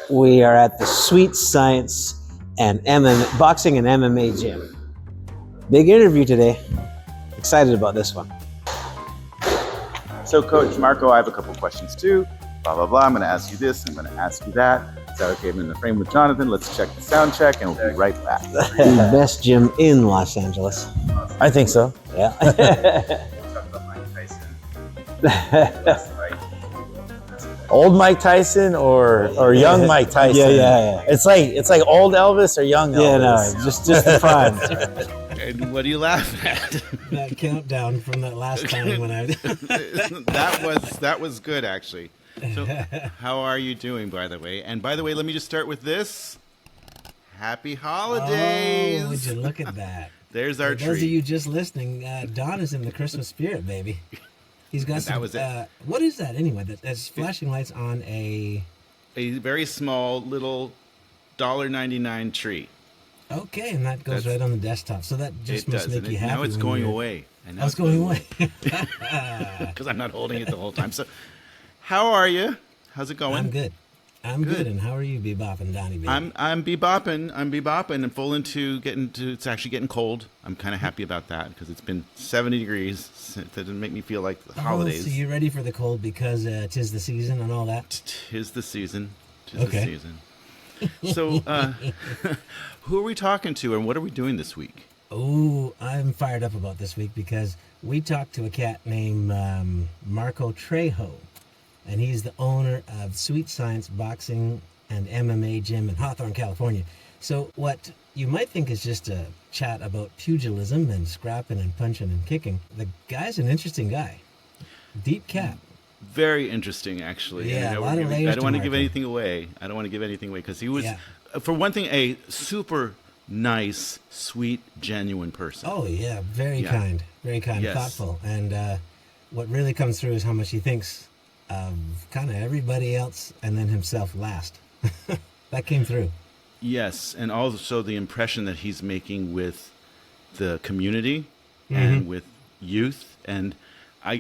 We are at the Sweet Science and Boxing and MMA gym. Big interview today. Excited about this one. So, Coach Marco, I have a couple questions too. Blah, blah, blah. I'm going to ask you this. I'm going to ask you that. Is that okay? I'm in the frame with Jonathan. Let's check the sound check and we'll be right back. The best gym in Los Angeles. I think so. Yeah. Talk about Mike Tyson. Old Mike Tyson or young Mike Tyson? Yeah. It's like old Elvis or young Elvis. Yeah, no, just the prime. And what do you laugh at? That countdown from that last time when I that was good, actually. So, how are you doing, by the way? And by the way, let me just start with this. Happy holidays! Oh, would you look at that? There's our For tree. those of you just listening, Don is in the Christmas spirit, baby. He's got some. That was it. What is that anyway? That's flashing lights on a very small little $1.99 tree. Okay, and that goes right on the desktop. So that just It must does. make And you happy. now it's when going you're- away. And now Oh, it's going away. because I'm not holding it the whole time. So, how are you? How's it going? I'm good. I'm Good. good. And how are you, Bebop and Donnie? Baby? I'm bebopping. I'm and full into it's actually getting cold. I'm kind of happy about that because it's been 70 degrees. That doesn't make me feel like the holidays. So you're ready for the cold because 'tis the season and all that? Tis the season. Okay. The season. So, who are we talking to and what are we doing this week? Oh, I'm fired up about this week because we talked to a cat named Marco Trejo, and he's the owner of Sweet Science Boxing and MMA Gym in Hawthorne, California. So what you might think is just a chat about pugilism and scrapping and punching and kicking, the guy's an interesting guy. Deep cat. Very interesting, actually. Yeah, I a lot of layers I don't want to to give Marco. anything away. I don't want to give anything away because he was, Yeah. for one thing, a super nice, sweet, genuine person. Oh yeah, very Yeah. kind, Yes. thoughtful, and what really comes through is how much he thinks of kind of everybody else and then himself last. That came through. Yes, and also the impression that he's making with the community and with youth. And I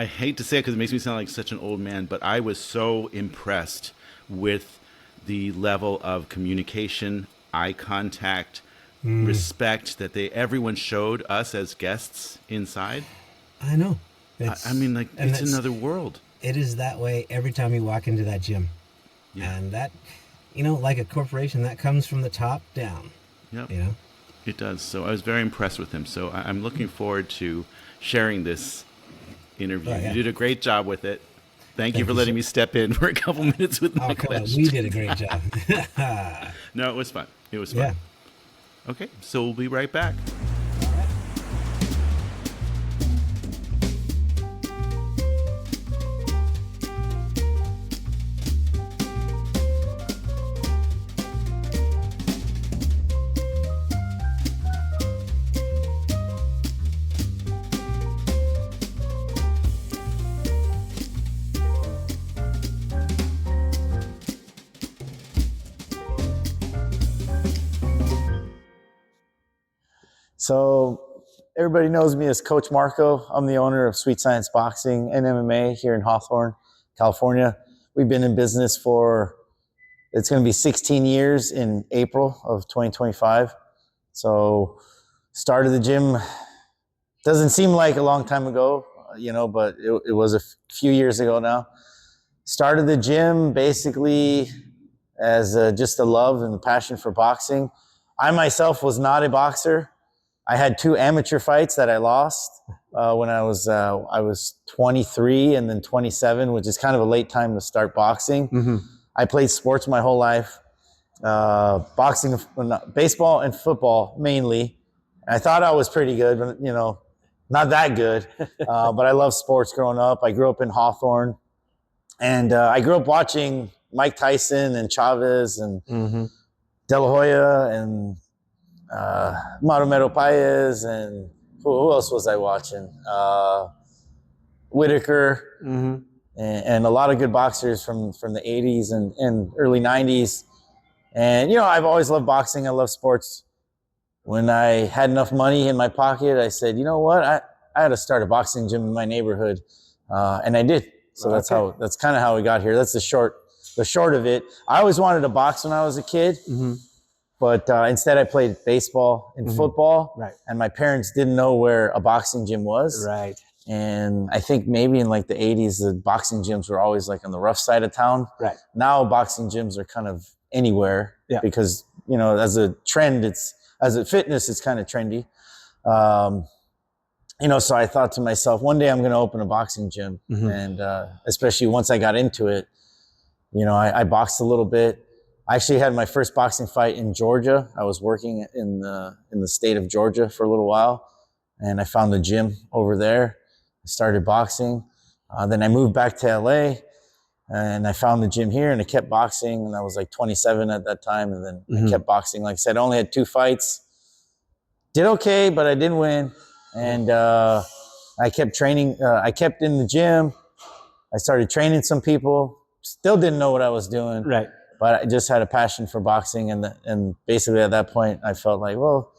hate to say it because it makes me sound like such an old man, but I was so impressed with the level of communication, eye contact, respect that everyone showed us as guests inside. I know. I mean, like, and it's that's- another world. It is that way every time you walk into that gym, Yeah. and that, like a corporation, that comes from the top down. Yep. You know. It does. So I was very impressed with him. So I'm looking forward to sharing this interview. Oh, yeah. You did a great job with it. Thank you Thank for you, letting sir. me step in for a couple minutes with my Oh, come on, question. we did a great job. No, it was fun. It was fun. Yeah. Okay, so we'll be right back. So everybody knows me as Coach Marco. I'm the owner of Sweet Science Boxing and MMA here in Hawthorne, California. We've been in business for, it's going to be 16 years in April of 2025. So started the gym, doesn't seem like a long time ago, but it was a few years ago now. Started the gym basically as just a love and a passion for boxing. I myself was not a boxer. I had 2 amateur fights that I lost when I was 23 and then 27, which is kind of a late time to start boxing. I played sports my whole life, boxing, baseball and football mainly. I thought I was pretty good, but not that good. But I loved sports growing up. I grew up in Hawthorne, and I grew up watching Mike Tyson and Chavez and De La Hoya and Maromedo Paez and who else was I watching? Whitaker and a lot of good boxers from the 80s and early 90s. And, I've always loved boxing. I love sports. When I had enough money in my pocket, I said, you know what? I had to start a boxing gym in my neighborhood. And I did. So that's kind of how we got here. That's the the short of it. I always wanted to box when I was a kid, but instead I played baseball and football. Right. And my parents didn't know where a boxing gym was. Right. And I think maybe in like the 80s, the boxing gyms were always like on the rough side of town. Right. Now boxing gyms are kind of anywhere because, you know, as a trend, as a fitness, it's kind of trendy. You know, so I thought to myself, one day I'm going to open a boxing gym. And especially once I got into it, you know, I boxed a little bit. I actually had my first boxing fight in Georgia. I was working in the state of Georgia for a little while, and I found the gym over there. I started boxing. Then I moved back to LA, and I found the gym here, and I kept boxing. And I was like 27 at that time, and then I kept boxing. Like I said, I only had 2 fights. Did okay, but I didn't win. And I kept training. I kept in the gym. I started training some people. Still didn't know what I was doing. Right. But I just had a passion for boxing. And basically at that point, I felt like, well,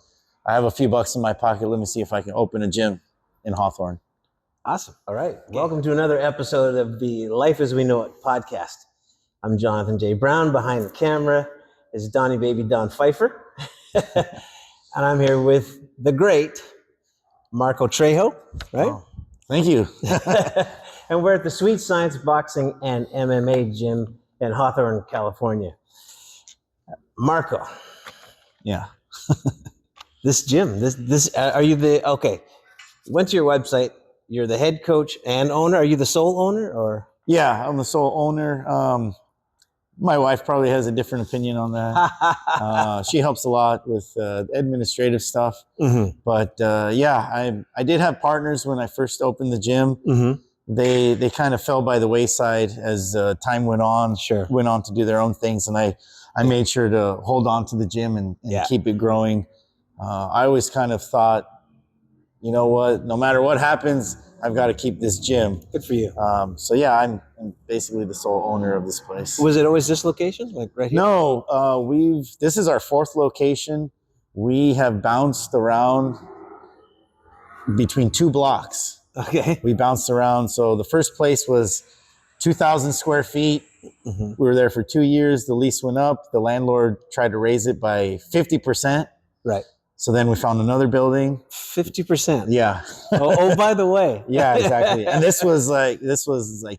I have a few bucks in my pocket. Let me see if I can open a gym in Hawthorne. Awesome. All right. Welcome to another episode of the Life as We Know It podcast. I'm Jonathan J. Brown. Behind the camera is Donnie Baby Don Pfeiffer. And I'm here with the great Marco Trejo, right? Oh, thank you. And we're at the Sweet Science Boxing and MMA gym in Hawthorne, California. Marco. Yeah. This gym, are you okay. Went to your website. You're the head coach and owner. Are you the sole owner or? Yeah, I'm the sole owner. My wife probably has a different opinion on that. She helps a lot with administrative stuff. But yeah, I did have partners when I first opened the gym. They kind of fell by the wayside as time went on. Went on to do their own things, and I made sure to hold on to the gym and keep it growing. I always kind of thought, you know what, no matter what happens, I've got to keep this gym. Good for you. So yeah, I'm basically the sole owner of this place. Was it always this location, like right here? No, this is our 4th location. We have bounced around between 2 blocks. Okay. We bounced around. So the first place was 2,000 square feet. We were there for 2 years. The lease went up. The landlord tried to raise it by 50%. Right. So then we found another building. 50%. Yeah. Oh, by the way. Yeah, exactly. And this was like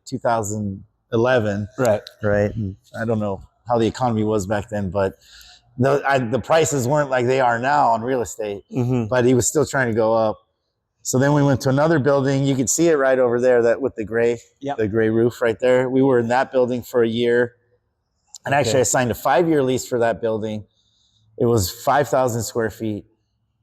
2011. Right. Right. And I don't know how the economy was back then, but the prices weren't like they are now on real estate. But he was still trying to go up. So then we went to another building. You could see it right over there, that with the gray roof right there. We were in that building for a year. And actually I signed a 5-year lease for that building. It was 5,000 square feet,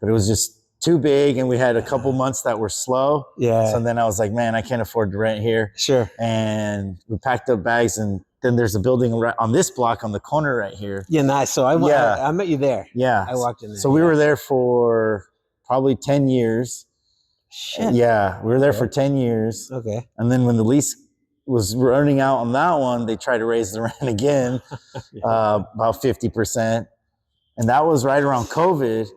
but it was just too big. And we had a couple months that were slow. Yeah. So then I was like, man, I can't afford to rent here. Sure. And we packed up bags, and then there's a building right on this block on the corner right here. Yeah, nice. So I met you there. Yeah. I walked in there. So we were there for probably 10 years. Shit. Yeah, we were there for 10 years. Okay. And then when the lease was running out on that one, they tried to raise the rent again, about 50%. And that was right around COVID.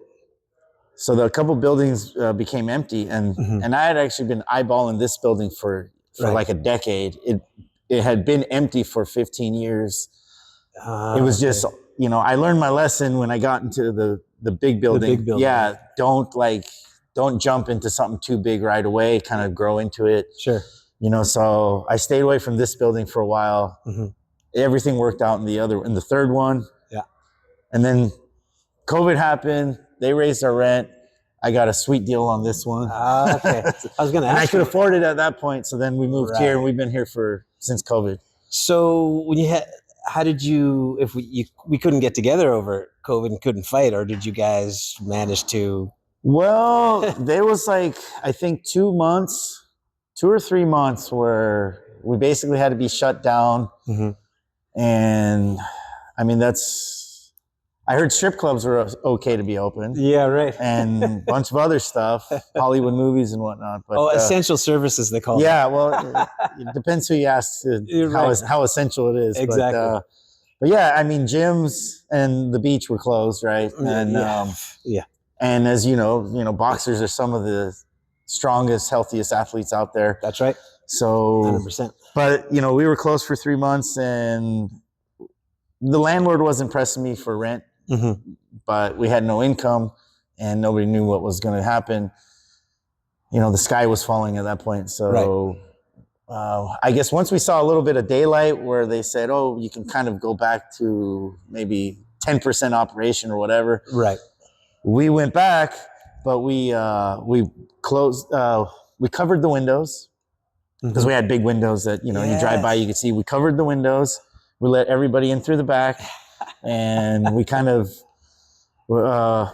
So a couple buildings became empty. And I had actually been eyeballing this building for like a decade. It had been empty for 15 years. It was just, you know, I learned my lesson when I got into the big building. The big building. Yeah, don't jump into something too big right away, kind of grow into it. Sure. You know, so I stayed away from this building for a while. Everything worked out in the third one. Yeah. And then COVID happened. They raised our rent. I got a sweet deal on this one. Okay. I was going to ask and I could afford it at that point. So then we moved here, and we've been here since COVID. So when how did you, if we couldn't get together over COVID and couldn't fight, or did you guys manage to? Well, there was like, I think 2 or 3 months where we basically had to be shut down. And I mean, I heard strip clubs were okay to be open. Yeah, right. And a bunch of other stuff, Hollywood movies and whatnot. But, essential services, they call it. Yeah, well, it depends who you ask how essential it is. Exactly. But yeah, I mean, gyms and the beach were closed, right? And and as you know, boxers are some of the strongest, healthiest athletes out there. That's right. So, 100%. But we were closed for 3 months, and the landlord wasn't pressing me for rent, but we had no income and nobody knew what was going to happen. You know, the sky was falling at that point. So I guess once we saw a little bit of daylight where they said, oh, you can kind of go back to maybe 10% operation or whatever. Right. We went back, but we closed, we covered the windows because we had big windows that, you know, you drive by, you could see. We covered the windows. We let everybody in through the back, and we kind of,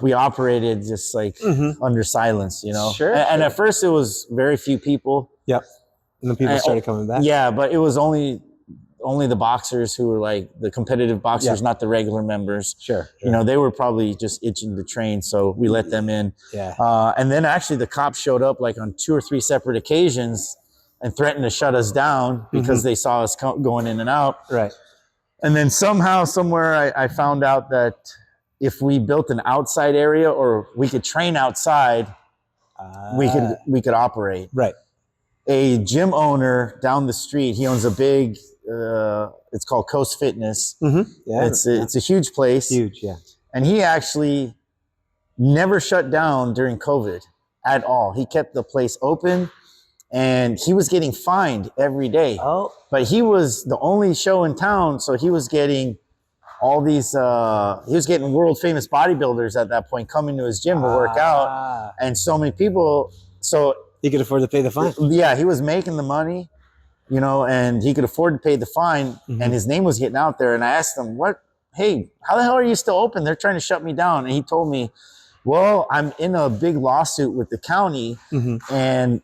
we operated just like under silence, you know. Sure. And at first it was very few people. Yep. And then people started coming back. Yeah, but it was only the boxers who were like the competitive boxers, not the regular members. Sure. You know, they were probably just itching to train, so we let them in. Yeah. And then actually the cops showed up like on 2 or 3 separate occasions and threatened to shut us down because they saw us going in and out. Right. And then somehow, somewhere, I found out that if we built an outside area or we could train outside, we could operate. Right. A gym owner down the street, he owns a big, it's called Coast Fitness. Yeah. It's a huge place. Huge, yeah. And he actually never shut down during COVID at all. He kept the place open, and he was getting fined every day. Oh. But he was the only show in town, so he was getting all these, he was getting world famous bodybuilders at that point coming to his gym to work out. And so many people, so he could afford to pay the fine. Yeah, he was making the money, you know, and he could afford to pay the fine, and his name was getting out there. And I asked him, hey, how the hell are you still open? They're trying to shut me down. And he told me, well, I'm in a big lawsuit with the county, and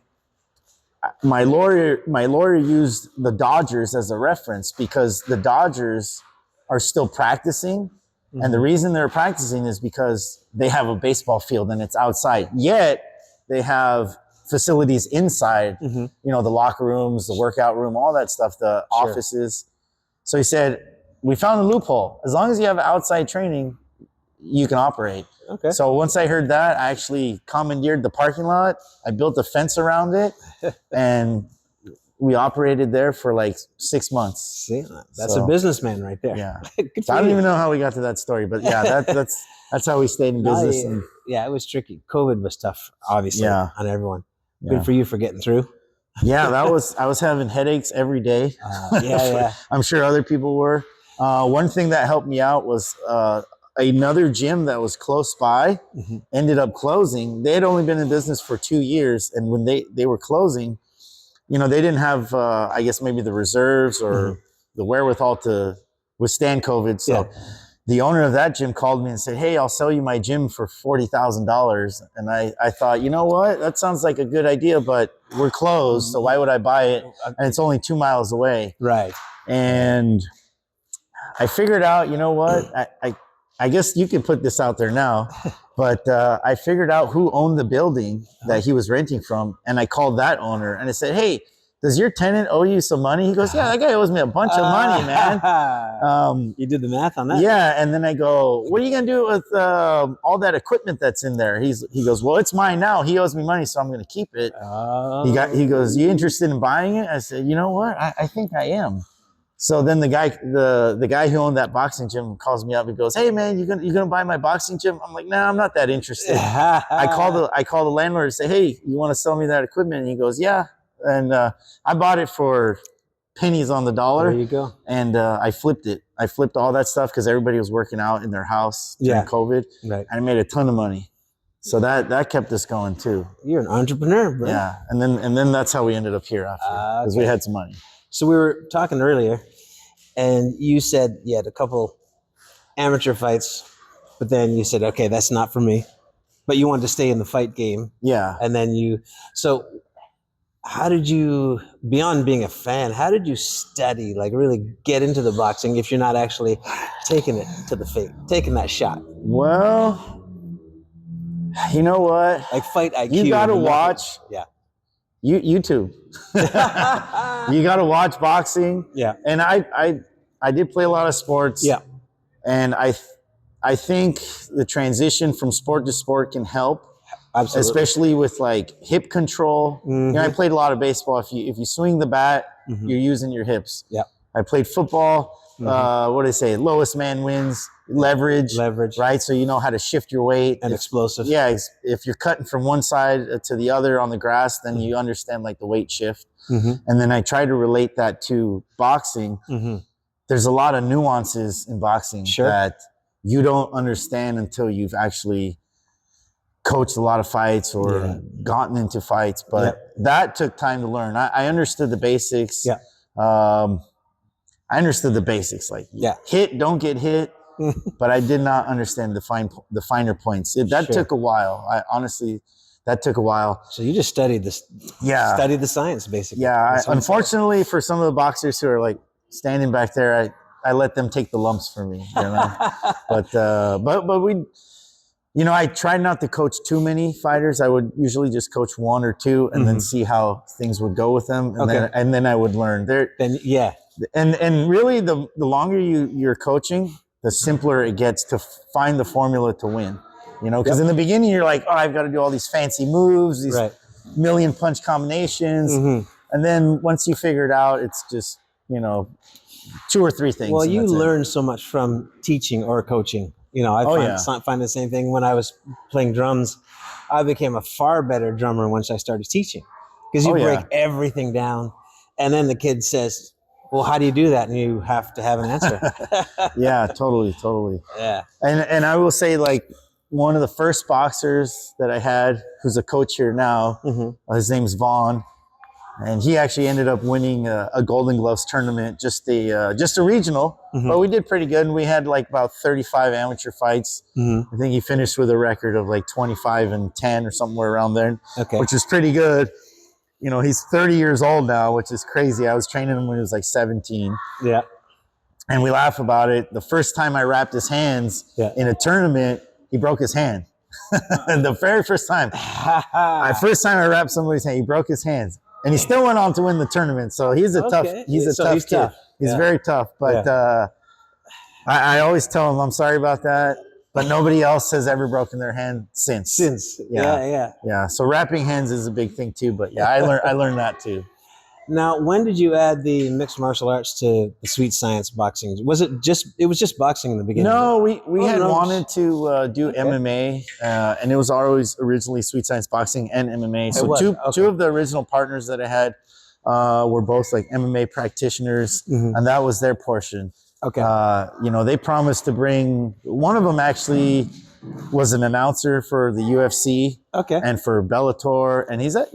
my lawyer used the Dodgers as a reference because the Dodgers are still practicing. And the reason they're practicing is because they have a baseball field and it's outside. Yet they have facilities inside, you know, the locker rooms, the workout room, all that stuff, the offices. So he said, we found a loophole. As long as you have outside training, you can operate. Okay. So once I heard that, I actually commandeered the parking lot. I built a fence around it, and we operated there for like 6 months. See, that's a businessman right there. Yeah. Good So for I don't you. even know how we got to that story, but yeah, that's how we stayed in business. And Yeah, it was tricky. COVID was tough, obviously, on everyone. Yeah. Good for you for getting through. yeah, I was having headaches every day. Yeah. I'm sure other people were. One thing that helped me out was another gym that was close by ended up closing. They had only been in business for 2 years, and when they were closing, you know, they didn't have, I guess maybe the reserves or the wherewithal to withstand COVID. So the owner of that gym called me and said, hey, I'll sell you my gym for $40,000. And I thought, you know what? That sounds like a good idea, but we're closed. So why would I buy it? And it's only 2 miles away. Right. And I figured out, you know what? I guess you can put this out there now, but I figured out who owned the building that he was renting from. And I called that owner and I said, hey, does your tenant owe you some money? He goes, yeah, that guy owes me a bunch of money, man. You did the math on that. Yeah. And then I go, what are you going to do with all that equipment that's in there? He goes, well, it's mine now. He owes me money, so I'm going to keep it. He goes, you interested in buying it? I said, you know what? I think I am. So then the guy who owned that boxing gym calls me up. He goes, hey man, you gonna buy my boxing gym? I'm like, nah, I'm not that interested. I call the landlord and say, hey, you want to sell me that equipment? And he goes, yeah. And I bought it for pennies on the dollar. There you go. And I flipped it. I flipped all that stuff because everybody was working out in their house during COVID. Right. And I made a ton of money. So that kept us going too. You're an entrepreneur, bro. Yeah. And then that's how we ended up here after, because we had some money. So we were talking earlier, and you said you had a couple amateur fights, but then you said, okay, that's not for me. But you wanted to stay in the fight game. Yeah. And then so how did you, beyond being a fan, how did you study, like really get into the boxing if you're not actually taking it to the face, taking that shot? Well, you know what? Like fight IQ. You got to watch. Yeah. YouTube. You got to watch boxing. Yeah. And I did play a lot of sports. Yeah. And I think the transition from sport to sport can help. Absolutely. Especially with like hip control. You know, I played a lot of baseball. If you swing the bat, you're using your hips. Yeah. I played football. what do they say? Lowest man wins. Leverage, right? So you know how to shift your weight. And explosive. Yeah, if you're cutting from one side to the other on the grass, then you understand like the weight shift. And then I try to relate that to boxing. There's a lot of nuances in boxing that you don't understand until you've actually coached a lot of fights or gotten into fights. But that took time to learn. I understood the basics. I understood the basics, like hit, don't get hit. But I did not understand the finer points. That took a while. That took a while. So you just studied this. Yeah. Studied the science, basically. Yeah. Unfortunately, for some of the boxers who are like standing back there, I let them take the lumps for me. You know? but we, you know, I tried not to coach too many fighters. I would usually just coach one or two and then see how things would go with them. And then I would learn. And really, the longer you're coaching, the simpler it gets to find the formula to win. You know, because in the beginning you're like, oh, I've got to do all these fancy moves, these million punch combinations. And then once you figure it out, it's just, you know, 2 or 3 things. Well, you learn so much from teaching or coaching. You know, I find the same thing when I was playing drums. I became a far better drummer once I started teaching, because you break everything down. And then the kid says, well, how do you do that? And you have to have an answer. Yeah, totally. Yeah. And I will say, like, one of the first boxers that I had, who's a coach here now, his name's Vaughn, and he actually ended up winning a Golden Gloves tournament, just a regional, but we did pretty good. And we had like about 35 amateur fights. I think he finished with a record of like 25-10 or somewhere around there, which is pretty good. You know, he's 30 years old now, which is crazy. I was training him when he was like 17. Yeah. And we laugh about it. The first time I wrapped his hands in a tournament, he broke his hand. The very first time. First time I wrapped somebody's hand, he broke his hands. And he still went on to win the tournament. So he's a tough kid. He's very tough. But I always tell him, I'm sorry about that. But nobody else has ever broken their hand since. Yeah. So wrapping hands is a big thing too. But yeah, I learned that too. Now, when did you add the mixed martial arts to the Sweet Science boxing? Was it was boxing in the beginning? No, we had wanted to do MMA, and it was always originally Sweet Science boxing and MMA. So two of the original partners that I had were both like MMA practitioners, and that was their portion. You know, they promised to bring, one of them actually was an announcer for the UFC and for Bellator, and he's a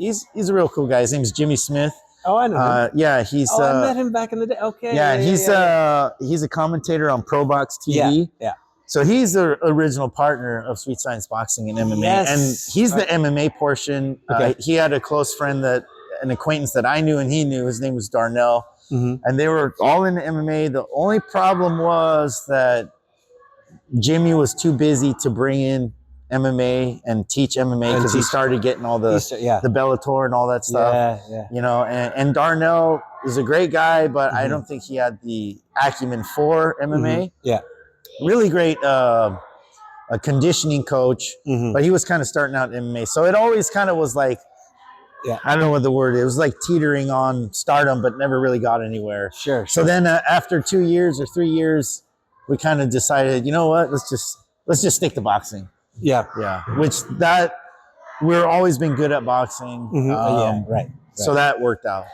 real cool guy. His name's Jimmy Smith. Oh, I know him. Yeah, he's. I met him back in the day. Okay. Yeah, he's a commentator on Pro Box TV. Yeah. So he's the original partner of Sweet Science Boxing and MMA, and he's the MMA portion. He had a close friend, an acquaintance that I knew and he knew. His name was Darnell, and they were all into MMA. The only problem was that Jimmy was too busy to bring in MMA and teach MMA, because he started getting all the Bellator and all that stuff. You know, and Darnell is a great guy, but I don't think he had the acumen for MMA. Really great a conditioning coach, but he was kind of starting out in MMA. So it always kind of was like, I don't know what the word is. It was like teetering on stardom, but never really got anywhere. Sure. So then after 2 years or 3 years, we kind of decided, you know what, let's just stick to boxing. Which we've always been good at boxing. So that worked out.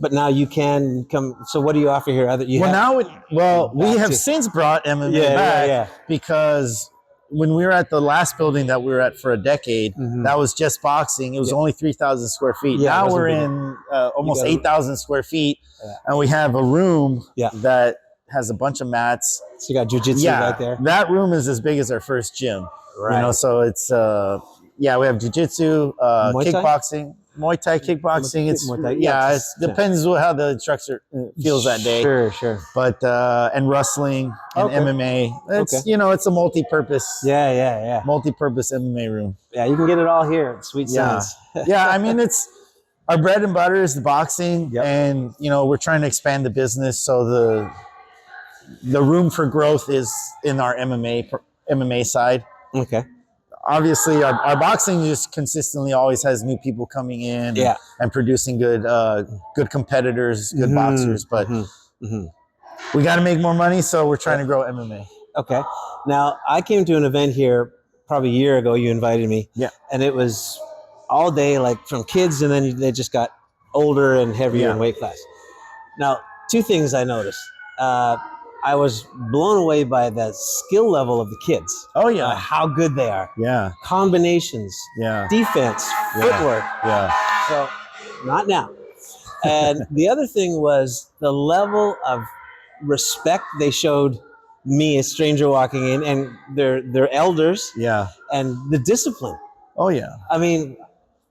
But now you can come. So what do you offer here? We have since brought MMA back because when we were at the last building that we were at for a decade, that was just boxing. It was only 3,000 square feet. Now we're in almost 8,000 square feet, and we have a room that has a bunch of mats. So you got jiu-jitsu right there. That room is as big as our first gym. You know, so it's we have jiu-jitsu, kickboxing, Muay Thai kickboxing. It's it depends how the instructor feels that day. Sure. But and wrestling and MMA. It's you know, it's a multi-purpose. Multi-purpose MMA room. Yeah, you can get it all here at Sweet Science. I mean, it's our bread and butter is the boxing, and you know, we're trying to expand the business, so the room for growth is in our MMA side. Obviously, our boxing just consistently always has new people coming in and producing good competitors, good boxers. But We got to make more money, so we're trying to grow MMA. Okay. Now, I came to an event here probably a year ago. You invited me. Yeah. And it was all day, like from kids, and then they just got older and heavier in weight class. Now, two things I noticed. I was blown away by the skill level of the kids. Oh, yeah. How good they are. Yeah. Combinations. Yeah. Defense. Footwork. Yeah. So, not now. And the other thing was the level of respect they showed me, a stranger walking in, and their elders. Yeah. And the discipline. Oh, yeah. I mean,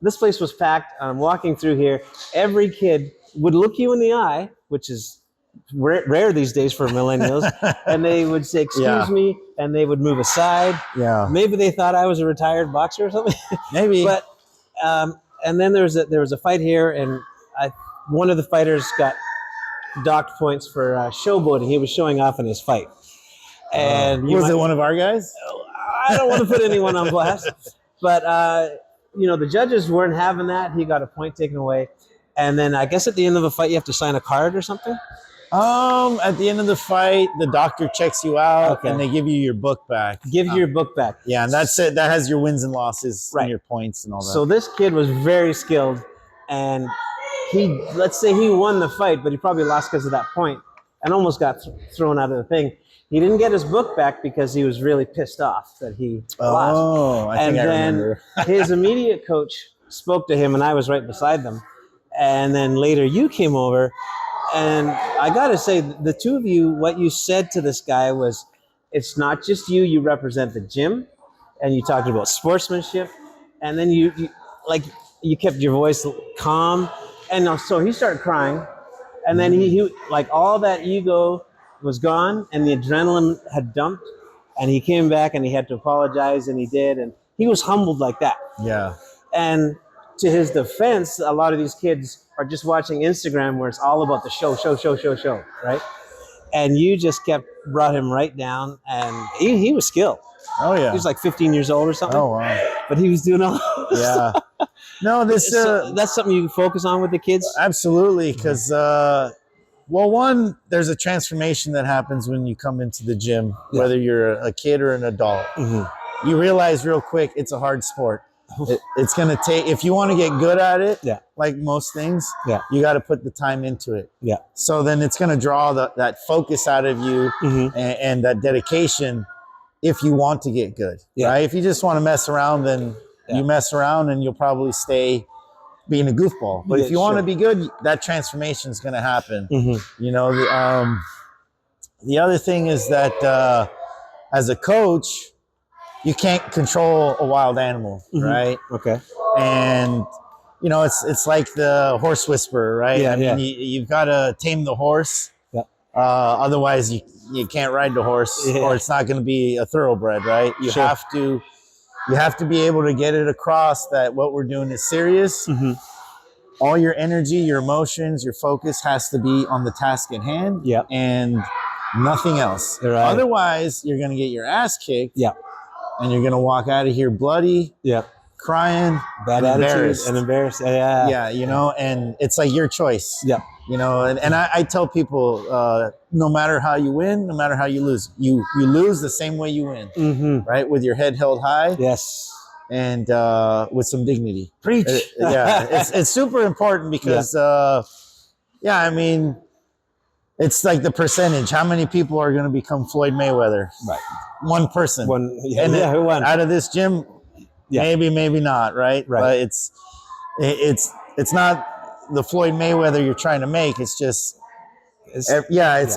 this place was packed. I'm walking through here. Every kid would look you in the eye, which is rare these days for millennials, and they would say, excuse me, and they would move aside. Yeah. Maybe they thought I was a retired boxer or something. Maybe. But, and then there was a fight here, and one of the fighters got docked points for showboating. He was showing off in his fight. And was it one of our guys? I don't want to put anyone on blast, but the judges weren't having that. He got a point taken away, and then I guess at the end of a fight you have to sign a card or something. At the end of the fight, the doctor checks you out, and they give you your book back. Give you your book back. Yeah, and that's it. That has your wins and losses, and your points and all that. So this kid was very skilled, and let's say he won the fight, but he probably lost because of that point, and almost got thrown out of the thing. He didn't get his book back because he was really pissed off that he lost. Oh, I think I remember. His immediate coach spoke to him, and I was right beside them. And then later you came over, and I got to say, the two of you, what you said to this guy was, it's not just you. You represent the gym, and you talked about sportsmanship, and then you kept your voice calm, and so he started crying, and then he like all that ego was gone, and the adrenaline had dumped, and he came back and he had to apologize, and he did, and he was humbled like that. Yeah. And to his defense, a lot of these kids are just watching Instagram where it's all about the show, right? And you just brought him right down, and he was skilled. Oh, yeah. He was like 15 years old or something. Oh, wow. But he was doing all this stuff. No, that's something you can focus on with the kids? Absolutely, because, one, there's a transformation that happens when you come into the gym, whether you're a kid or an adult. Mm-hmm. You realize real quick it's a hard sport. It's going to take, if you want to get good at it, like most things, you got to put the time into it. Yeah. So then it's going to draw that focus out of you, and that dedication if you want to get good. Right? If you just want to mess around, then you mess around and you'll probably stay being a goofball. But if you want to be good, that transformation is going to happen. You know, the other thing is that as a coach, you can't control a wild animal, right? Okay. And you know, it's like the horse whisperer, right? I mean, you've got to tame the horse. Otherwise, you can't ride the horse, or it's not going to be a thoroughbred, right? You have to be able to get it across that what we're doing is serious. All your energy, your emotions, your focus has to be on the task at hand, and nothing else. Right. Otherwise, you're going to get your ass kicked. And you're gonna walk out of here bloody, crying, bad attitude, and embarrassed. Yeah, you know, and it's like your choice. You know, and I tell people, no matter how you win, no matter how you lose, you lose the same way you win, right? With your head held high, and with some dignity. Preach. It's super important because, I mean, it's like the percentage. How many people are going to become Floyd Mayweather? Right. One person. Who won? Out of this gym, maybe not, right? But it's not the Floyd Mayweather you're trying to make. It's just, it's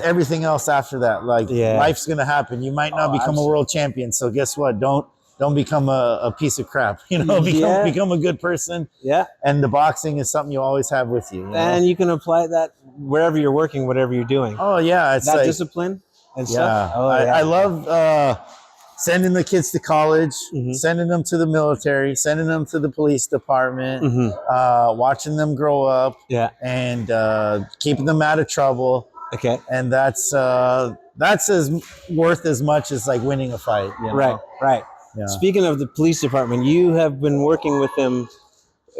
everything else after that. Like life's going to happen. You might not become a world champion. So guess what? Don't become a piece of crap. You know, become a good person. Yeah. And the boxing is something you always have with you. And you can apply that wherever you're working, whatever you're doing. Oh yeah, it's that like, discipline and stuff. I love sending the kids to college, sending them to the military, sending them to the police department, watching them grow up, and keeping them out of trouble. Okay. And that's as worth as much as like winning a fight. You know? Right. Yeah. Speaking of the police department, you have been working with them,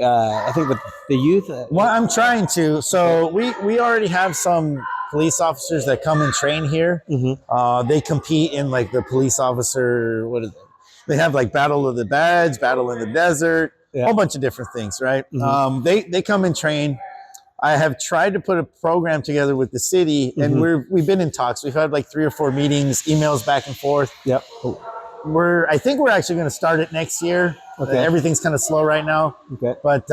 I think with the youth. Well, I'm trying to. So we already have some police officers that come and train here. They compete in like the police officer, they have like Battle of the Badge, Battle in the Desert, a whole bunch of different things, right? They come and train. I have tried to put a program together with the city, and we've been in talks. We've had like 3 or 4 meetings, emails back and forth. Yep. I think we're actually going to start it next year. Okay. Everything's kind of slow right now. Okay. But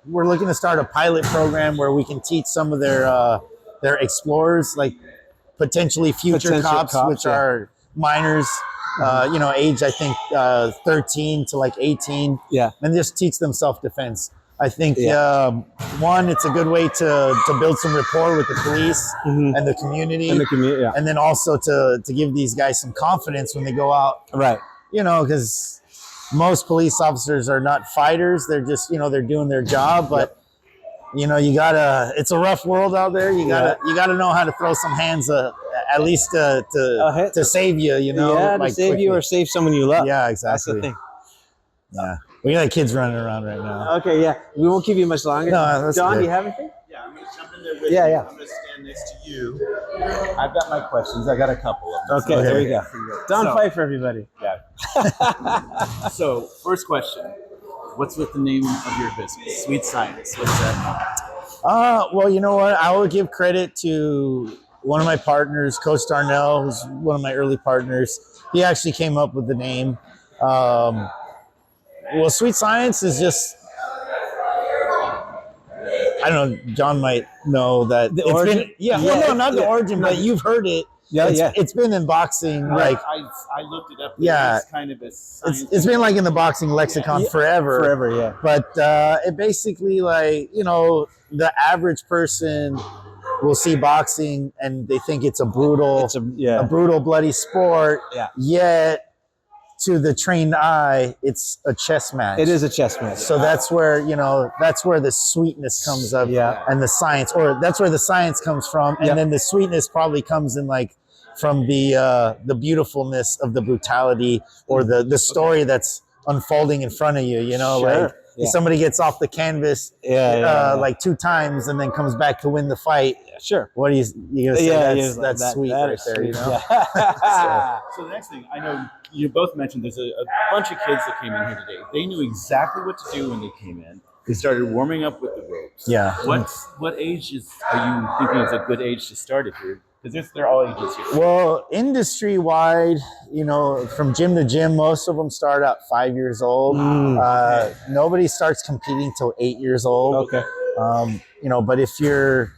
we're looking to start a pilot program where we can teach some of their explorers, like potentially future cops, which are minors, age, I think, 13 to like 18. Yeah. And just teach them self-defense. I think, one, it's a good way to build some rapport with the police and the community. And then also to give these guys some confidence when they go out. Right. Because most police officers are not fighters. They're just, they're doing their job. But, it's a rough world out there. You gotta know how to throw some hands, at least to save you, Yeah, to save you or save someone you love. Yeah, exactly. That's the thing. Yeah. We got kids running around right now. Okay, yeah. We won't keep you much longer. No, that's Don, good. do you have anything? Yeah, I'm going to jump in there with Yeah, you. yeah. I'm going to stand next to you. I've got my questions. I got a couple of them. Okay, there we go. Don So- Pfeiffer, everybody. Yeah. So, first question. What's with the name of your business? Sweet Science. What's that? Well, you know what? I will give credit to one of my partners, Coach Darnell, who's one of my early partners. He actually came up with the name. Well, Sweet Science is just, I don't know, John might know that The it's origin? been, well, no, not the yeah. origin, but you've heard it. It's been in boxing, like, I looked it up. Yeah. It's kind of a science. it's been like in the boxing lexicon forever. Forever, yeah. But it basically, like, the average person will see boxing and they think it's a brutal, a brutal, bloody sport. Yeah. Yet, to the trained eye, it's a chess match. It is a chess match. So that's where, that's where the sweetness comes up, and the science, or that's where the science comes from. And then the sweetness probably comes in like from the beautifulness of the brutality or the story that's unfolding in front of you, like somebody gets off the canvas like 2 times and then comes back to win the fight. Sure. What are you gonna say? That's sweet that right there, sweet. So the next thing, I know you both mentioned there's a bunch of kids that came in here today. They knew exactly what to do when they came in. They started warming up with the ropes. Yeah. What age are you thinking is a good age to start it here? Because they're all ages here. Well, industry-wide, from gym to gym, most of them start at 5 years old. Nobody starts competing till 8 years old. Okay. But if you're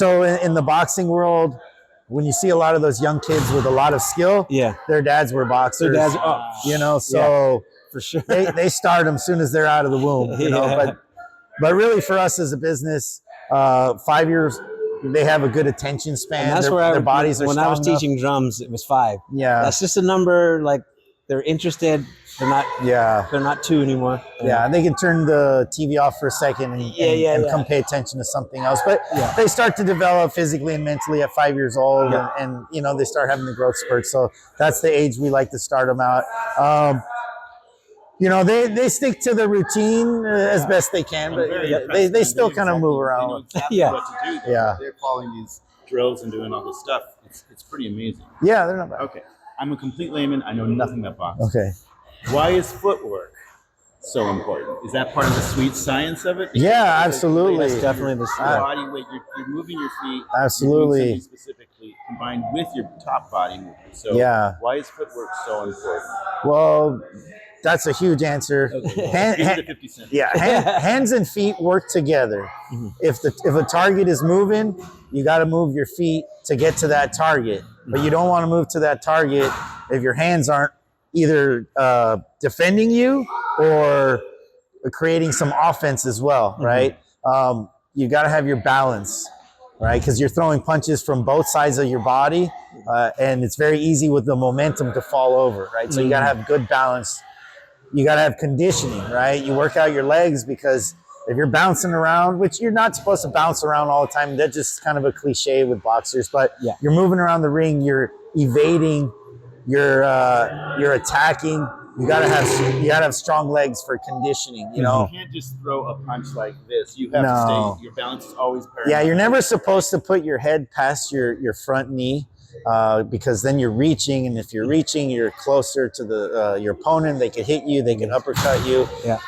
in the boxing world, when you see a lot of those young kids with a lot of skill, their dads were boxers. Their dads, for sure, they start them as soon as they're out of the womb. But really, for us as a business, 5 years. They have a good attention span. And that's their bodies are when strong I was teaching drums, it was 5. Yeah. That's just a number, like, they're interested. They're not 2 anymore. Yeah, and they can turn the TV off for a second and come pay attention to something else. But they start to develop physically and mentally at 5 years old, and they start having the growth spurts. So that's the age we like to start them out. They stick to the routine as best they can, but they still kind of move around. They know exactly what to do. Yeah. They're following these drills and doing all this stuff. It's pretty amazing. Yeah, they're not bad. Okay. I'm a complete layman. I know nothing about boxing. Okay. Why is footwork so important? Is that part of the sweet science of it? Yeah, absolutely. That's definitely the Your body weight, you're moving your feet. Absolutely. You're doing something specifically combined with your top body movement. So why is footwork so important? Well, that's a huge answer. Okay. Hands and feet work together. If a target is moving, you got to move your feet to get to that target. But you don't want to move to that target if your hands aren't either defending you or creating some offense as well, right? You got to have your balance, right? Because you're throwing punches from both sides of your body, and it's very easy with the momentum to fall over, right? So you got to have good balance. You got to have conditioning, right? You work out your legs, because if you're bouncing around, which you're not supposed to bounce around all the time, that's just kind of a cliche with boxers, but you're moving around the ring, you're evading, you're attacking, You gotta have strong legs for conditioning. You know, You can't just throw a punch like this. You have No. to stay. Your balance is always paramount. yeah, you're never supposed to put your head past your front knee. Because then you're reaching, and if you're reaching, you're closer to the your opponent. They could hit you, they can uppercut you. Yeah.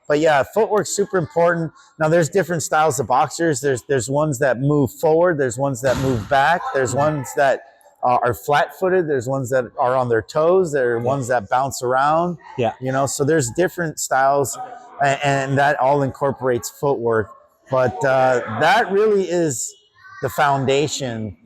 But yeah, footwork's super important. Now, there's different styles of boxers. There's ones that move forward. There's ones that move back. There's ones that are flat-footed. There's ones that are on their toes. There are ones that bounce around. Yeah. You know, so there's different styles, and that all incorporates footwork. But that really is the foundation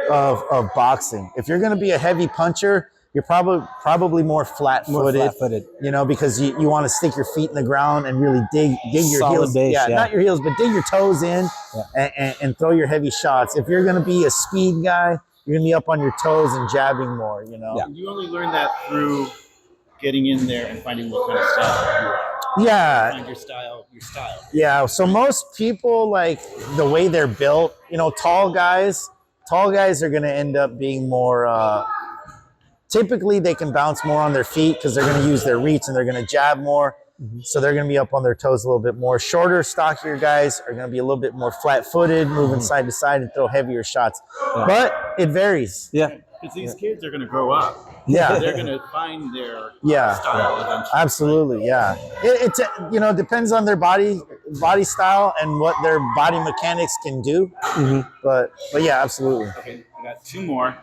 of boxing. If you're going to be a heavy puncher, you're probably more flat-footed. You know, because you want to stick your feet in the ground and really dig your Solid heels. base, yeah. Not your heels, but dig your toes in and throw your heavy shots. If you're going to be a speed guy, you're going to be up on your toes and jabbing more. You know. Yeah. You only learn that through getting in there and finding what kind of style you are. Yeah. Find your style. Yeah. So most people, like the way they're built, you know, tall guys are going to end up being more. Typically, they can bounce more on their feet because they're going to use their reach and they're going to jab more. So they're going to be up on their toes a little bit more. Shorter, stockier guys are going to be a little bit more flat-footed, moving side to side and throw heavier shots. Yeah. But it varies. Yeah. Because these kids are going to grow up. Yeah. They're going to find their Yeah. style eventually. Absolutely, yeah. It you know, depends on their body style and what their body mechanics can do. But yeah, absolutely. Okay, I got two more.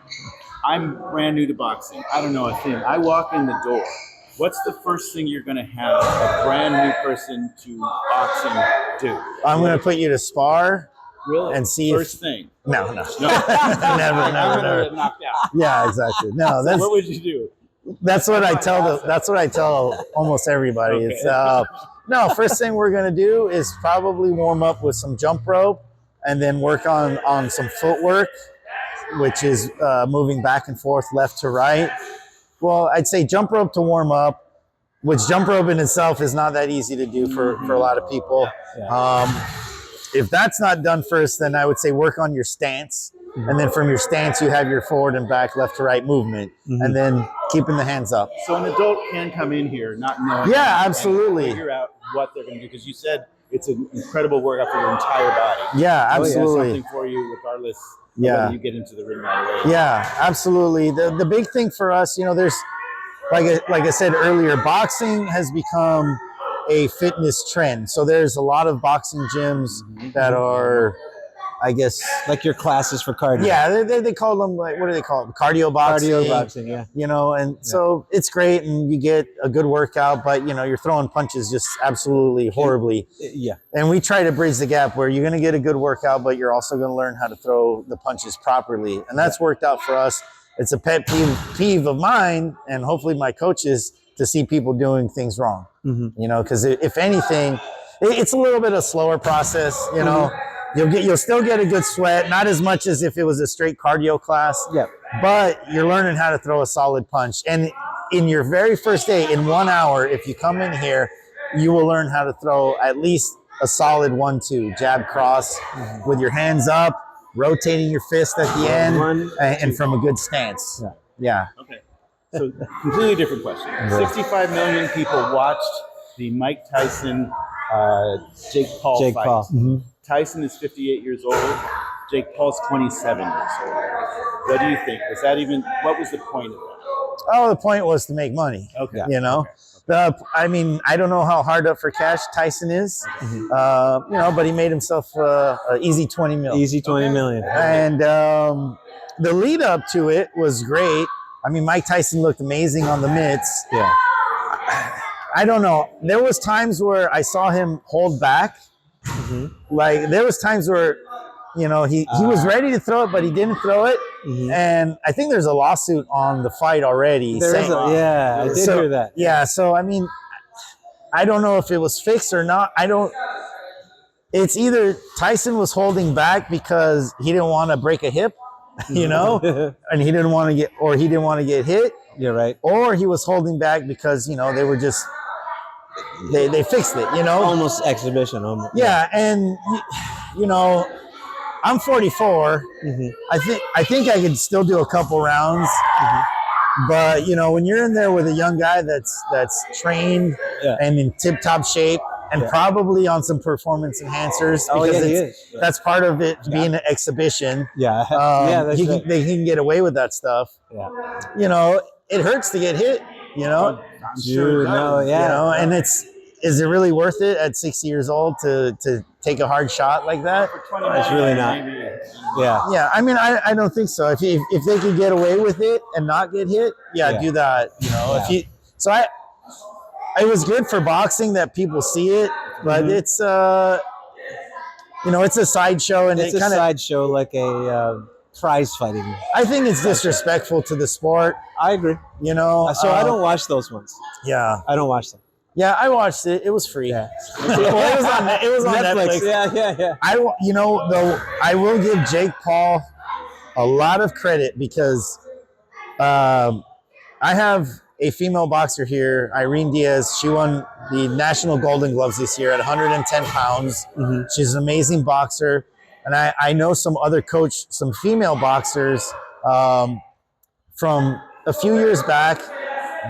I'm brand new to boxing. I don't know a thing. I walk in the door. What's the first thing you're going to have a brand new person to boxing do? I'm going to put you to spar. Really? And see first thing. No. No. never. I'm gonna get knocked out. Yeah, exactly. No, that's What would you do? that's what I tell almost everybody. Okay. It's no, first thing we're gonna do is probably warm up with some jump rope and then work on some footwork, which is moving back and forth left to right. Well, I'd say jump rope to warm up, which jump rope in itself is not that easy to do for a lot of people. If that's not done first, then I would say work on your stance. And then from your stance, you have your forward and back, left to right movement, and then keeping the hands up. So an adult can come in here not knowing. Yeah, and absolutely. figure out what they're going to do, because you said it's an incredible workout for your entire body. Yeah, It's absolutely. something for you regardless of Yeah. whether you get into the ring right away. Yeah, absolutely. The big thing for us, you know, there's like I said earlier, boxing has become a fitness trend. So there's a lot of boxing gyms that are, I guess, Like your classes for cardio. yeah, they call them, like, what do they call them? Cardio boxing. Cardio boxing, yeah. You know, and so it's great and you get a good workout, but you know, you're throwing punches just absolutely horribly. Yeah. And we try to bridge the gap where you're going to get a good workout, but you're also going to learn how to throw the punches properly. And that's worked out for us. It's a pet peeve of mine and hopefully my coaches to see people doing things wrong. You know, because if anything, it's a little bit of a slower process. You know, you'll still get a good sweat, not as much as if it was a straight cardio class. Yeah. But you're learning how to throw a solid punch. And in your very first day, in 1 hour, if you come in here, you will learn how to throw at least a solid 1-2 jab cross with your hands up, rotating your fist at the end, 1, and from a good stance. Yeah. Okay. So completely different question. 65 million people watched the Mike Tyson, Jake Paul Jake fight. Paul. Tyson is 58 years old. Jake Paul's 27 years old. What do you think? What was the point of that? Oh, the point was to make money. Okay. You know, I mean, I don't know how hard up for cash Tyson is, you know, but he made himself an easy 20 mil. Easy 20 million. And the lead up to it was great. I mean, Mike Tyson looked amazing on the mitts. Yeah. I don't know. There was times where I saw him hold back. Like there was times where, you know, he was ready to throw it, but he didn't throw it. And I think there's a lawsuit on the fight already. I did hear that. Yeah. So, I mean, I don't know if it was fixed or not. It's either Tyson was holding back because he didn't want to break a hip, you know, and he didn't want to get hit. You're right. Or he was holding back because, you know, they were just, they fixed it, you know? Almost exhibition. Almost. Yeah. And, you know, I'm 44. I think I could still do a couple rounds. But you know, when you're in there with a young guy that's trained and in tip-top shape and probably on some performance enhancers, because that's part of it being an exhibition. They can get away with that stuff. You know, it hurts to get hit. You know, I'm sure it does. you know, and is it really worth it at 60 years old to take a hard shot like that? It's really not. Yeah. I mean, I don't think so. If they could get away with it and not get hit, do that. You know, it was good for boxing that people see it, but it's you know, it's a sideshow, and it's a sideshow, like a prize fighting. I think it's disrespectful to the sport. I agree. You know, so I don't watch those ones. Yeah, I don't watch them. Yeah, I watched it. It was free. Yeah. Well, it was on Netflix. Yeah. You know, though, I will give Jake Paul a lot of credit because I have a female boxer here, Irene Diaz. She won the National Golden Gloves this year at 110 pounds. She's an amazing boxer. And I know some female boxers from a few years back.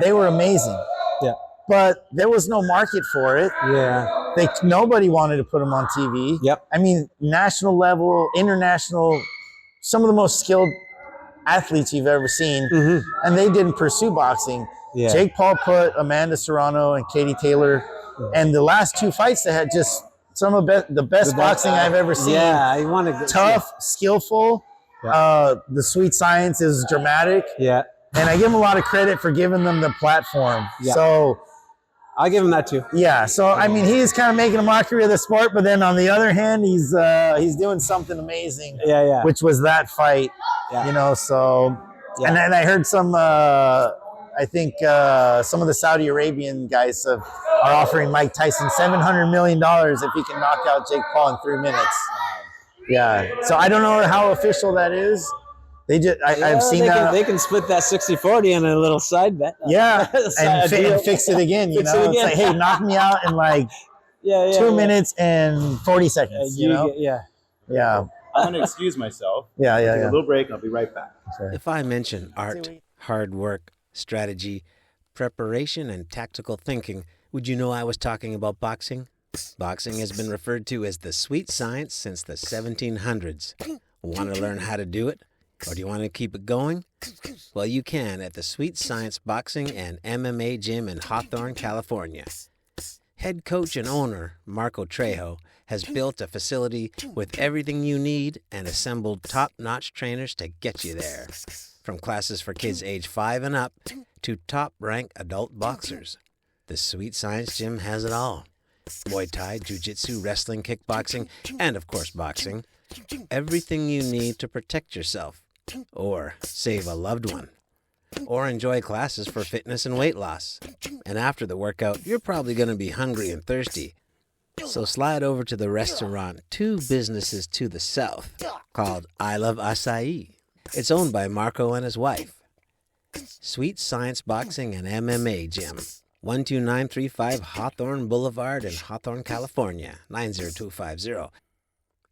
They were amazing. Yeah. But there was no market for it. Yeah. Nobody wanted to put them on TV. Yep. I mean, national level, international, some of the most skilled athletes you've ever seen, and they didn't pursue boxing. Yeah. Jake Paul put Amanda Serrano and Katie Taylor, and the last two fights they had just some of the best boxing I've ever seen. Yeah, I want to tough, skillful. The sweet science is dramatic. Yeah. And I give him a lot of credit for giving them the platform. Yeah. So I'll give him that too. Yeah. So I mean, he's kind of making a mockery of the sport, but then on the other hand, he's doing something amazing. Yeah. Which was that fight. Yeah. You know. So, and then I heard some. I think some of the Saudi Arabian guys are offering Mike Tyson $700 million if he can knock out Jake Paul in 3 minutes. Yeah. So I don't know how official that is. I've seen that. They can split that 60-40 in a little side bet. Yeah, and fix it again. You know, it's like, hey, knock me out in like 2 minutes and 40 seconds. You know? Yeah. I'm going to excuse myself. Yeah. Take a little break. I'll be right back. Sure. If I mention art, hard work, strategy, preparation, and tactical thinking, would you know I was talking about boxing? Boxing has been referred to as the sweet science since the 1700s. Want to learn how to do it? Or do you want to keep it going? Well, you can at the Sweet Science Boxing and MMA Gym in Hawthorne, California. Head coach and owner Marco Trejo has built a facility with everything you need and assembled top-notch trainers to get you there. From classes for kids age 5 and up to top-ranked adult boxers, the Sweet Science Gym has it all. Muay Thai, Jiu-Jitsu, wrestling, kickboxing, and of course boxing. Everything you need to protect yourself. Or save a loved one. Or enjoy classes for fitness and weight loss. And after the workout, you're probably going to be hungry and thirsty. So slide over to the restaurant 2 businesses to the south called I Love Acai. It's owned by Marco and his wife. Sweet Science Boxing and MMA Gym. 12935 Hawthorne Boulevard in Hawthorne, California, 90250.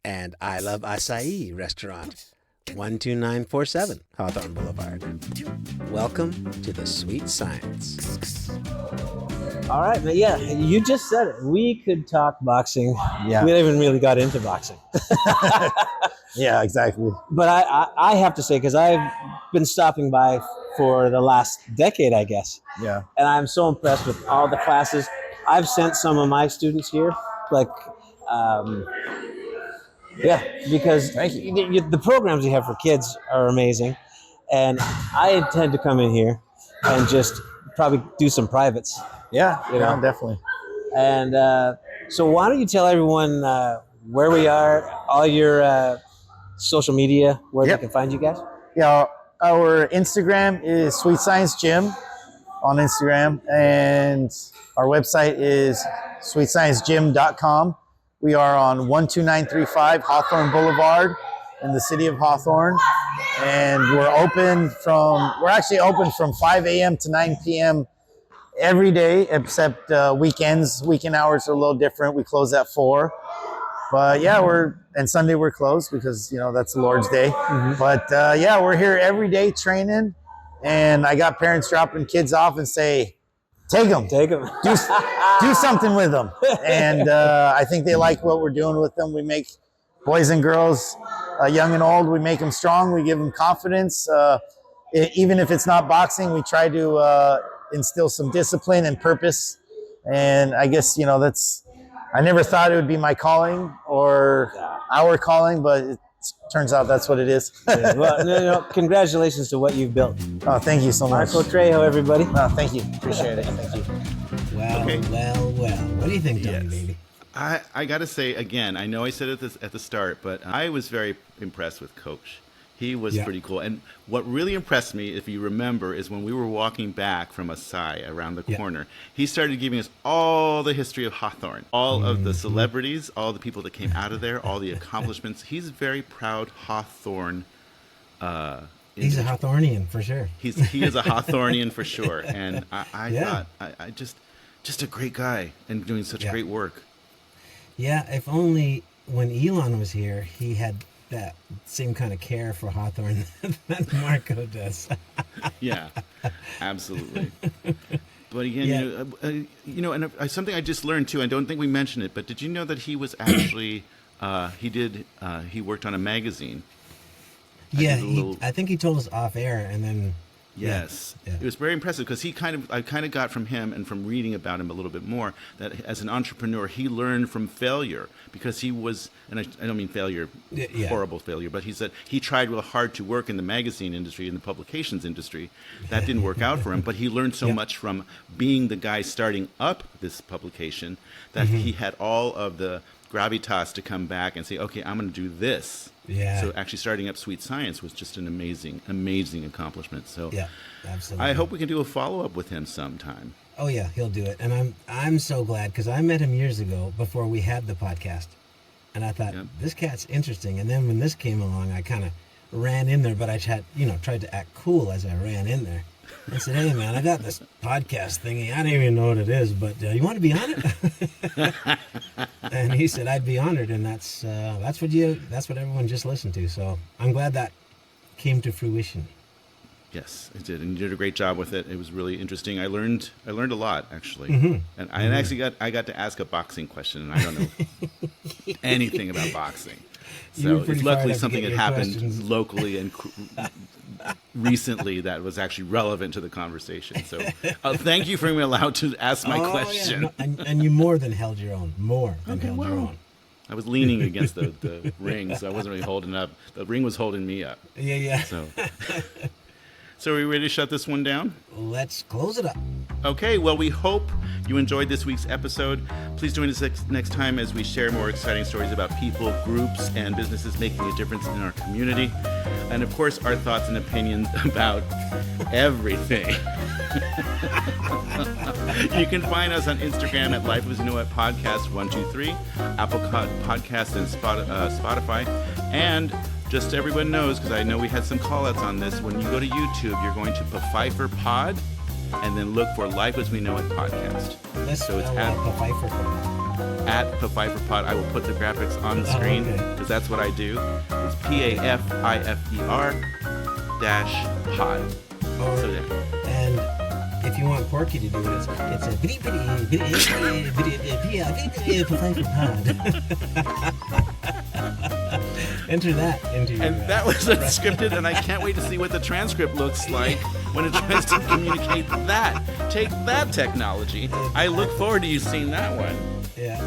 And I Love Acai Restaurant. 12947 Hawthorne Boulevard. Welcome to the Sweet Science. All right, but yeah, you just said it. We could talk boxing. Yeah. We haven't really got into boxing. Yeah, exactly. But I have to say, because I've been stopping by for the last decade, I guess. Yeah. And I'm so impressed with all the classes. I've sent some of my students here, like, because the programs you have for kids are amazing. And I intend to come in here and just probably do some privates. Yeah, know? definitely. And so why don't you tell everyone where we are, all your social media, where they can find you guys? Yeah, our Instagram is Sweet Science Gym on Instagram, and our website is sweetsciencegym.com. We are on 12935 Hawthorne Boulevard in the city of Hawthorne, and we're actually open from 5 a.m. to 9 p.m. every day except weekends. Weekend hours are a little different. We close at 4. But yeah, and Sunday we're closed because, that's the Lord's Day. But yeah, we're here every day training. And I got parents dropping kids off and say, take them. Take them. Do something with them. And I think they like what we're doing with them. We make boys and girls, young and old, we make them strong. We give them confidence. Even if it's not boxing, we try to instill some discipline and purpose. And I guess, I never thought it would be my calling or our calling, but it turns out that's what it is. Yeah, well, congratulations to what you've built. Oh, thank you so much. Marco Trejo, everybody. Oh, thank you. Appreciate it. Thank you. Well, Okay. well. What do you think, Tony, Yes. baby? I got to say, again, I know I said it at the start, but I was very impressed with Coach. He was pretty cool. And what really impressed me, if you remember, is when we were walking back from Acai around the corner, he started giving us all the history of Hawthorne, all of the celebrities, all the people that came out of there, all the accomplishments. He's a very proud Hawthorne. He's a Hawthornian for sure. He is a Hawthornian for sure. And I thought, I just a great guy and doing such great work. Yeah, if only when Elon was here, he had that same kind of care for Hawthorne that Marco does. Yeah, absolutely. But again, and something I just learned too. I don't think we mentioned it, but did you know that he was actually he worked on a magazine? Yeah, I think he told us off air, and then. Yes, it was very impressive because I kind of got from him and from reading about him a little bit more that as an entrepreneur he learned from failure because he was, and I don't mean failure, horrible failure, but he said he tried real hard to work in the magazine industry, in the publications industry. That didn't work out for him, but he learned so much from being the guy starting up this publication that he had all of the gravitas to come back and say, okay, I'm going to do this. Yeah. So actually starting up Sweet Science was just an amazing, amazing accomplishment. So Yeah, absolutely. I hope we can do a follow-up with him sometime. Oh yeah, he'll do it, and I'm so glad because I met him years ago before we had the podcast, and I thought this cat's interesting. And then when this came along, I kind of ran in there, but I tried to act cool as I ran in there. I said, "Hey man, I got this podcast thingy. I don't even know what it is, but you want to be on it?" And he said, "I'd be honored." And that's what everyone just listened to. So I'm glad that came to fruition. Yes, it did, and you did a great job with it. It was really interesting. I learned a lot actually, and I actually got to ask a boxing question, and I don't know anything about boxing. So it's luckily something that happened locally and recently that was actually relevant to the conversation. So thank you for being allowed to ask my question. Yeah. No, and you more than held your own. Your own. I was leaning against the ring, so I wasn't really holding up. The ring was holding me up. Yeah. So are we ready to shut this one down? Let's close it up. Okay, well, we hope you enjoyed this week's episode. Please join us next time as we share more exciting stories about people, groups, and businesses making a difference in our community. And, of course, our thoughts and opinions about everything. You can find us on Instagram at Life As You Know It Podcast 123, Apple Podcasts, and Spotify. And just so everyone knows, because I know we had some call-outs on this, when you go to YouTube, you're going to Pfeiffer Pod, and then look for Life As We Know It Podcast. So it's at Pfeiffer Pod. I will put the graphics on the screen because that's what I do. It's PAFIFER -pod. So yeah. And if you want Porky to do it, it's a Pfeiffer Pod. Enter that into your... And that was unscripted, and I can't wait to see what the transcript looks like when it tries to communicate that. Take that technology. I look forward to you seeing that one. Yeah.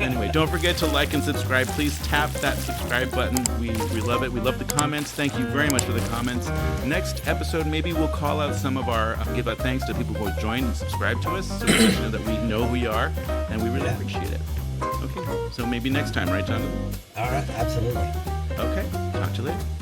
Anyway, don't forget to like and subscribe. Please tap that subscribe button. We love it. We love the comments. Thank you very much for the comments. Next episode, maybe we'll call out some of our, give out thanks to people who have joined and subscribed to us so that we know who you are, and we really appreciate it. Okay, so maybe next time, right, Jonathan? All right, absolutely. Okay, talk to you later.